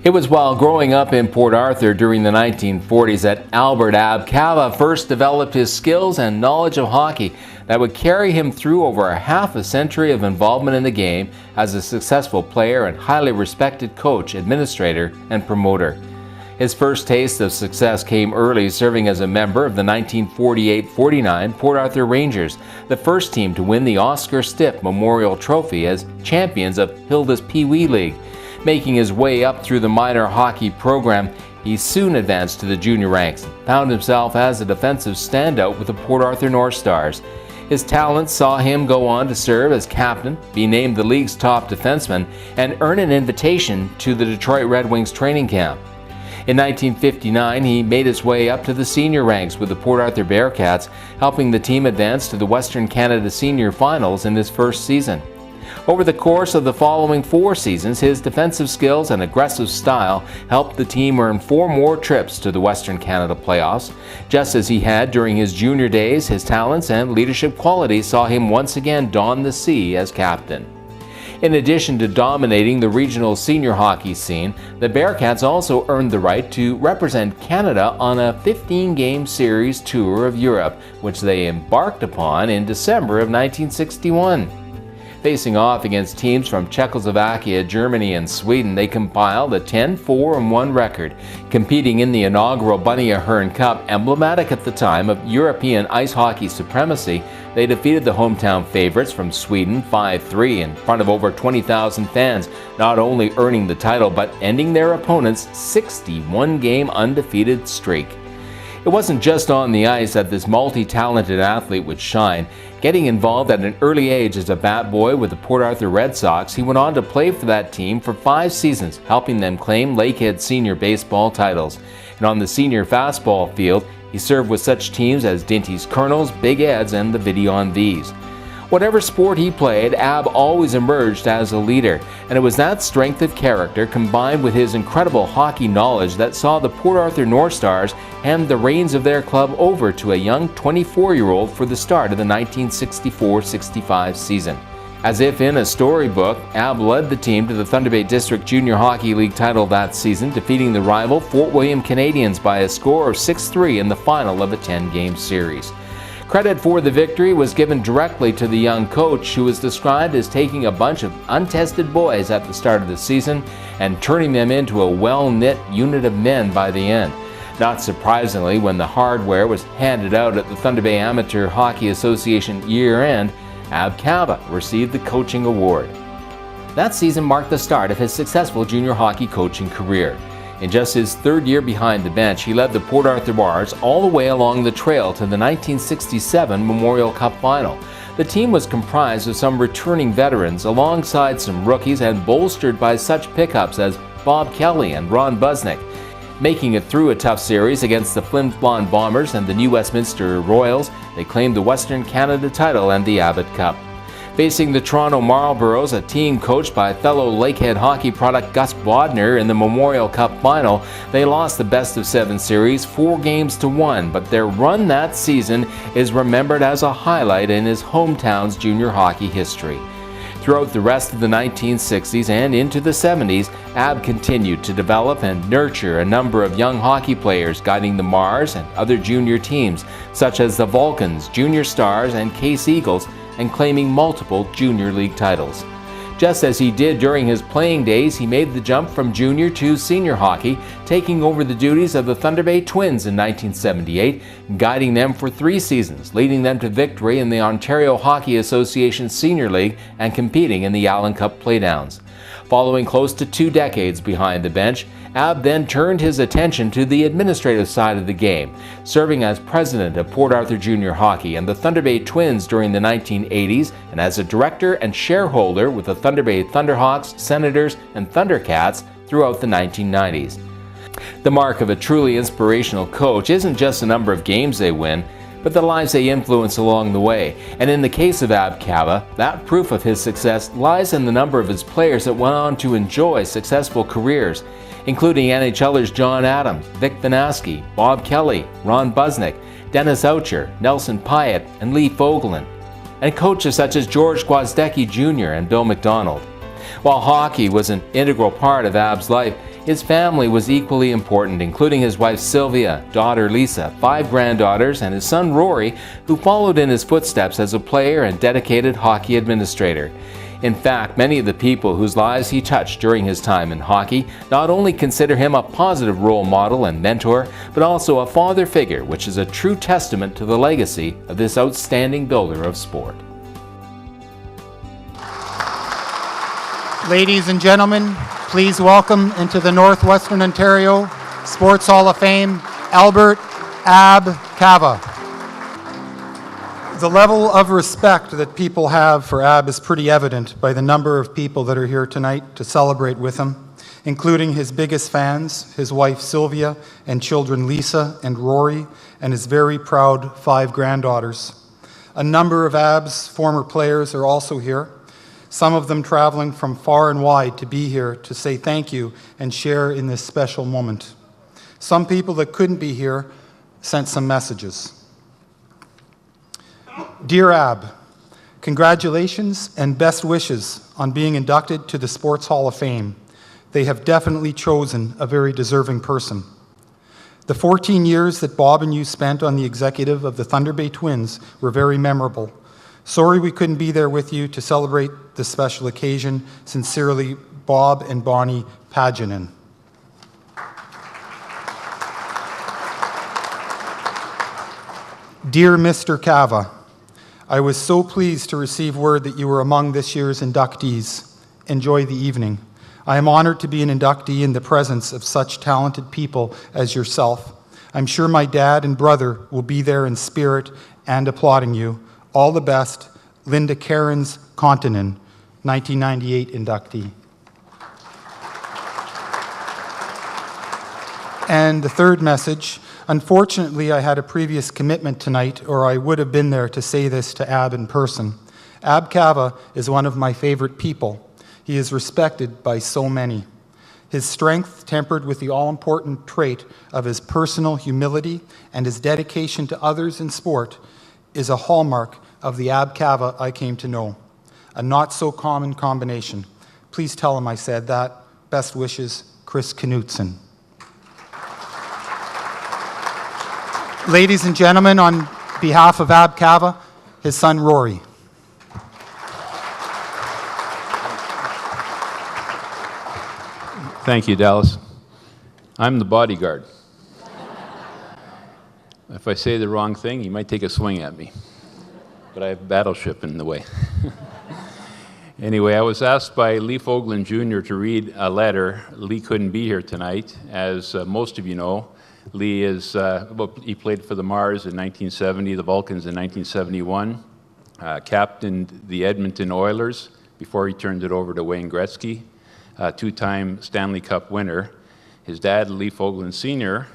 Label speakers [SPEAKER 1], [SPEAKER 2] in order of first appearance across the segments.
[SPEAKER 1] It was while growing up in Port Arthur during the 1940s that Albert "Ab" Cava first developed his skills and knowledge of hockey that would carry him through over a half a century of involvement in the game as a successful player and highly respected coach, administrator, and promoter. His first taste of success came early, serving as a member of the 1948-49 Port Arthur Rangers, the first team to win the Oscar Stiff Memorial Trophy as champions of Hilda's Pee Wee League. Making his way up through the minor hockey program, he soon advanced to the junior ranks and found himself as a defensive standout with the Port Arthur North Stars. His talents saw him go on to serve as captain, be named the league's top defenseman, and earn an invitation to the Detroit Red Wings training camp. In 1959, he made his way up to the senior ranks with the Port Arthur Bearcats, helping the team advance to the Western Canada Senior Finals in his first season. Over the course of the following 4 seasons, his defensive skills and aggressive style helped the team earn 4 more trips to the Western Canada playoffs. Just as he had during his junior days, his talents and leadership qualities saw him once again don the C as captain. In addition to dominating the regional senior hockey scene, the Bearcats also earned the right to represent Canada on a 15-game series tour of Europe, which they embarked upon in December of 1961. Facing off against teams from Czechoslovakia, Germany, and Sweden, they compiled a 10-4-1 record. Competing in the inaugural Bunny Ahern Cup, emblematic at the time of European ice hockey supremacy, they defeated the hometown favorites from Sweden 5-3 in front of over 20,000 fans, not only earning the title but ending their opponent's 61-game undefeated streak. It wasn't just on the ice that this multi-talented athlete would shine. Getting involved at an early age as a bat boy with the Port Arthur Red Sox, he went on to play for that team for 5 seasons, helping them claim Lakehead senior baseball titles. And on the senior fastball field, he served with such teams as Dinty's Colonels, Big Eds, and the Videon Vs. Whatever sport he played, Ab always emerged as a leader, and it was that strength of character combined with his incredible hockey knowledge that saw the Port Arthur North Stars hand the reins of their club over to a young 24-year-old for the start of the 1964-65 season. As if in a storybook, Ab led the team to the Thunder Bay District Junior Hockey League title that season, defeating the rival Fort William Canadians by a score of 6-3 in the final of a 10-game series. Credit for the victory was given directly to the young coach, who was described as taking a bunch of untested boys at the start of the season and turning them into a well-knit unit of men by the end. Not surprisingly, when the hardware was handed out at the Thunder Bay Amateur Hockey Association year-end, Ab Cava received the coaching award. That season marked the start of his successful junior hockey coaching career. In just his 3rd year behind the bench, he led the Port Arthur Bars all the way along the trail to the 1967 Memorial Cup Final. The team was comprised of some returning veterans alongside some rookies and bolstered by such pickups as Bob Kelly and Ron Busnick. Making it through a tough series against the Flin Flon Bombers and the New Westminster Royals, they claimed the Western Canada title and the Abbott Cup. Facing the Toronto Marlboros, a team coached by fellow Lakehead hockey product Gus Bodner in the Memorial Cup Final, they lost the best-of-7 series 4-1, but their run that season is remembered as a highlight in his hometown's junior hockey history. Throughout the rest of the 1960s and into the 70s, Ab continued to develop and nurture a number of young hockey players, guiding the Mars and other junior teams, such as the Vulcans, Junior Stars, and Case Eagles, and claiming multiple junior league titles. Just as he did during his playing days, he made the jump from junior to senior hockey, taking over the duties of the Thunder Bay Twins in 1978, guiding them for 3 seasons, leading them to victory in the Ontario Hockey Association Senior League and competing in the Allen Cup Playdowns. Following close to 2 decades behind the bench, Ab then turned his attention to the administrative side of the game, serving as president of Port Arthur Junior Hockey and the Thunder Bay Twins during the 1980s, and as a director and shareholder with the Thunder Bay Thunderhawks, Senators, and Thundercats throughout the 1990s. The mark of a truly inspirational coach isn't just the number of games they win, but the lives they influence along the way. And in the case of Ab Cava, that proof of his success lies in the number of his players that went on to enjoy successful careers, including NHLers John Adams, Vic Vanaski, Bob Kelly, Ron Busnick, Dennis Oucher, Nelson Pyatt, and Lee Fogelin, and coaches such as George Gwozdecki Jr. and Bill McDonald. While hockey was an integral part of Ab's life, His family was equally important, including his wife Sylvia, daughter Lisa, 5 granddaughters, and his son Rory, who followed in his footsteps as a player and dedicated hockey administrator. In fact, many of the people whose lives he touched during his time in hockey not only consider him a positive role model and mentor, but also a father figure, which is a true testament to the legacy of this outstanding builder of sport.
[SPEAKER 2] Ladies and gentlemen, please welcome into the Northwestern Ontario Sports Hall of Fame, Albert "Ab" Cava. The level of respect that people have for Ab is pretty evident by the number of people that are here tonight to celebrate with him, including his biggest fans, his wife Sylvia, and children Lisa and Rory, and his very proud 5 granddaughters. A number of Ab's former players are also here, some of them traveling from far and wide to be here to say thank you and share in this special moment. Some people that couldn't be here sent some messages. Dear Ab, congratulations and best wishes on being inducted to the Sports Hall of Fame. They have definitely chosen a very deserving person. The 14 years that Bob and you spent on the executive of the Thunder Bay Twins were very memorable. Sorry we couldn't be there with you to celebrate this special occasion. Sincerely, Bob and Bonnie Paginen. Dear Mr. Cava, I was so pleased to receive word that you were among this year's inductees. Enjoy the evening. I am honored to be an inductee in the presence of such talented people as yourself. I'm sure my dad and brother will be there in spirit and applauding you. All the best, Linda Cairns Continen, 1998 inductee. And the third message, unfortunately I had a previous commitment tonight, or I would have been there to say this to Ab in person. Ab Cava is one of my favorite people. He is respected by so many. His strength, tempered with the all-important trait of his personal humility and his dedication to others in sport, is a hallmark of the Ab Cava I came to know. A not-so-common combination. Please tell him I said that. Best wishes, Chris Knutson. Ladies and gentlemen, on behalf of Ab Cava, his son Rory.
[SPEAKER 3] Thank you, Dallas. I'm the bodyguard. If I say the wrong thing, you might take a swing at me. But I have Battleship in the way. Anyway, I was asked by Lee Fogland Jr. to read a letter. Lee couldn't be here tonight. As most of you know, Lee is, he played for the Mars in 1970, the Vulcans in 1971, captained the Edmonton Oilers before he turned it over to Wayne Gretzky, two-time Stanley Cup winner. His dad, Lee Fogland Sr.,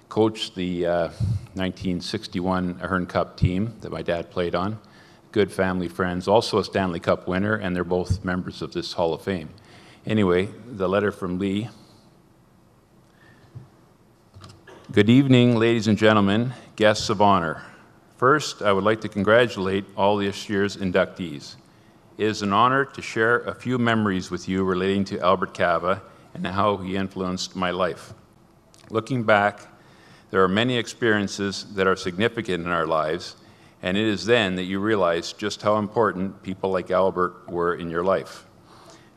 [SPEAKER 3] coached the 1961 Hearn Cup team that my dad played on. Good family friends, also a Stanley Cup winner, and they're both members of this Hall of Fame. Anyway, the letter from Lee. Good evening, ladies and gentlemen, guests of honor. First, I would like to congratulate all this year's inductees. It is an honor to share a few memories with you relating to Albert Cava and how he influenced my life. Looking back, there are many experiences that are significant in our lives, and it is then that you realize just how important people like Albert were in your life.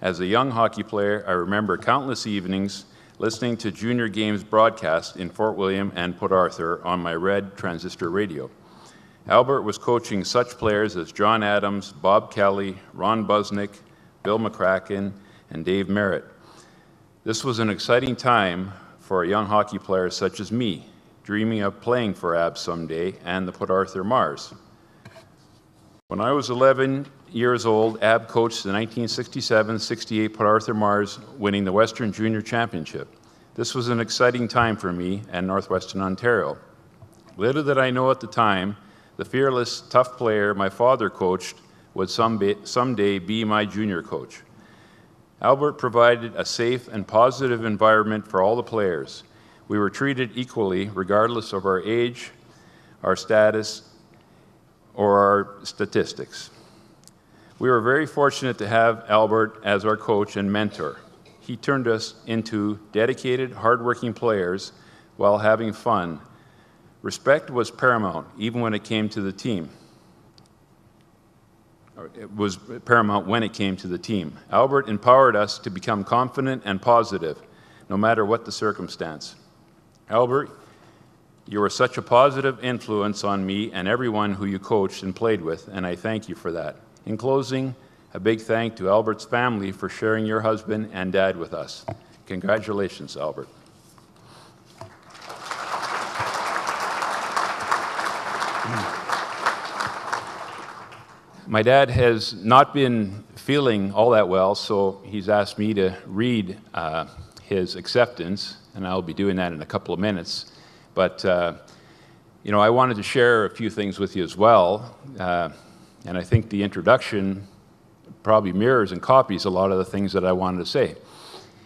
[SPEAKER 3] As a young hockey player, I remember countless evenings listening to junior games broadcast in Fort William and Port Arthur on my red transistor radio. Albert was coaching such players as John Adams, Bob Kelly, Ron Busnick, Bill McCracken, and Dave Merritt. This was an exciting time for a young hockey player such as me, dreaming of playing for Ab someday and the Port Arthur Mars. When I was 11 years old, Ab coached the 1967-68 Port Arthur Mars, winning the Western Junior Championship. This was an exciting time for me and Northwestern Ontario. Little did I know at the time, the fearless, tough player my father coached would someday be my junior coach. Albert provided a safe and positive environment for all the players. We were treated equally, regardless of our age, our status, or our statistics. We were very fortunate to have Albert as our coach and mentor. he turned us into dedicated, hardworking players while having fun. Respect was paramount, even when it came to the team. It was paramount when it came to the team. Albert empowered us to become confident and positive, no matter what the circumstance. Albert, you were such a positive influence on me and everyone who you coached and played with, and I thank you for that. In closing, a big thank to Albert's family for sharing your husband and dad with us. Congratulations, Albert. My dad has not been feeling all that well, so he's asked me to read his acceptance, and I'll be doing that in a couple of minutes. But, you know, I wanted to share a few things with you as well, and I think the introduction probably mirrors and copies a lot of the things that I wanted to say.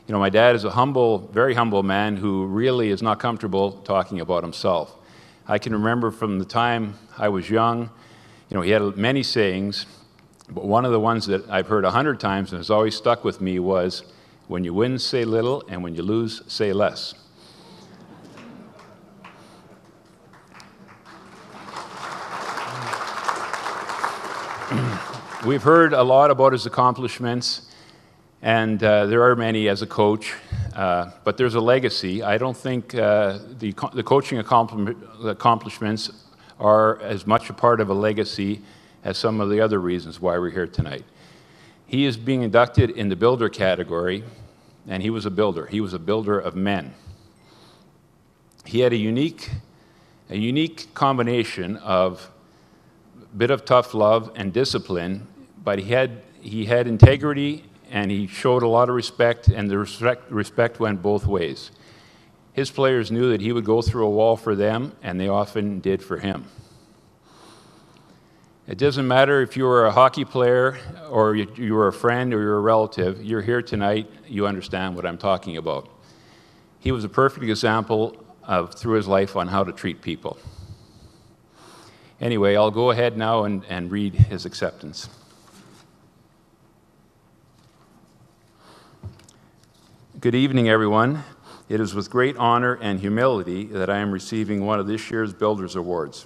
[SPEAKER 3] You know, my dad is a humble, very humble man who really is not comfortable talking about himself. I can remember from the time I was young, you know, he had many sayings, but one of the ones that I've heard 100 times and has always stuck with me was, when you win, say little, and when you lose, say less. We've heard a lot about his accomplishments, and there are many as a coach, but there's a legacy. I don't think the coaching accomplishments are as much a part of a legacy as some of the other reasons why we're here tonight. He is being inducted in the builder category, and he was a builder. He was a builder of men. He had a unique combination of a bit of tough love and discipline, but he had integrity, and he showed a lot of respect, and the respect went both ways. His players knew that he would go through a wall for them, and they often did for him. It doesn't matter if you were a hockey player or you were a friend or you're a relative, you're here tonight, you understand what I'm talking about. He was a perfect example through his life on how to treat people. Anyway, I'll go ahead now and read his acceptance. Good evening, everyone. It is with great honor and humility that I am receiving one of this year's Builders Awards.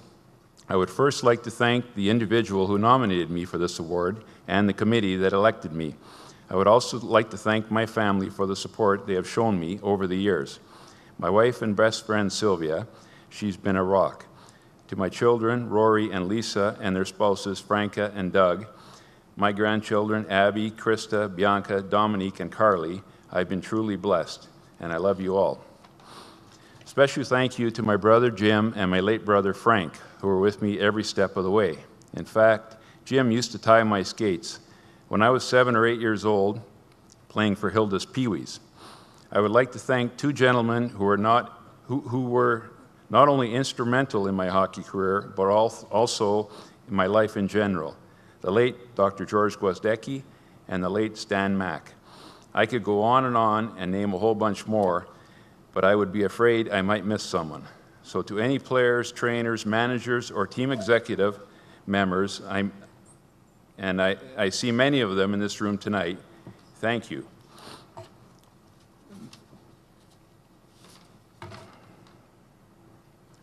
[SPEAKER 3] I would first like to thank the individual who nominated me for this award and the committee that elected me. I would also like to thank my family for the support they have shown me over the years. My wife and best friend, Sylvia, she's been a rock. To my children, Rory and Lisa, and their spouses, Franca and Doug, my grandchildren, Abby, Krista, Bianca, Dominique, and Carly, I've been truly blessed, and I love you all. Special thank you to my brother Jim and my late brother Frank, who were with me every step of the way. In fact, Jim used to tie my skates when I was 7 or 8 years old, playing for Hilda's Pee-wees. I would like to thank two gentlemen who were not only instrumental in my hockey career, but also in my life in general. The late Dr. George Gwozdecki and the late Stan Mack. I could go on and name a whole bunch more, but I would be afraid I might miss someone. So to any players, trainers, managers, or team executive members, I see many of them in this room tonight, thank you.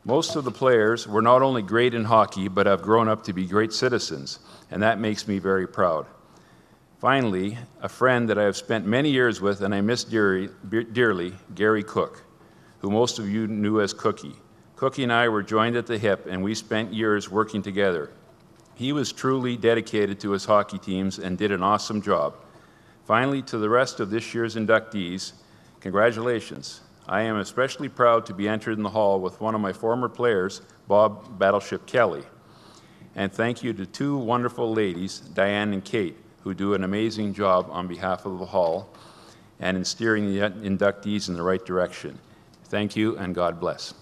[SPEAKER 3] Most of the players were not only great in hockey, but have grown up to be great citizens, and that makes me very proud. Finally, a friend that I have spent many years with and I miss dearly, Gary Cook, who most of you knew as Cookie. Cookie and I were joined at the hip, and we spent years working together. He was truly dedicated to his hockey teams and did an awesome job. Finally, to the rest of this year's inductees, congratulations. I am especially proud to be entered in the hall with one of my former players, Bob Battleship Kelly. And thank you to two wonderful ladies, Diane and Kate, who do an amazing job on behalf of the hall and in steering the inductees in the right direction. Thank you, and God bless.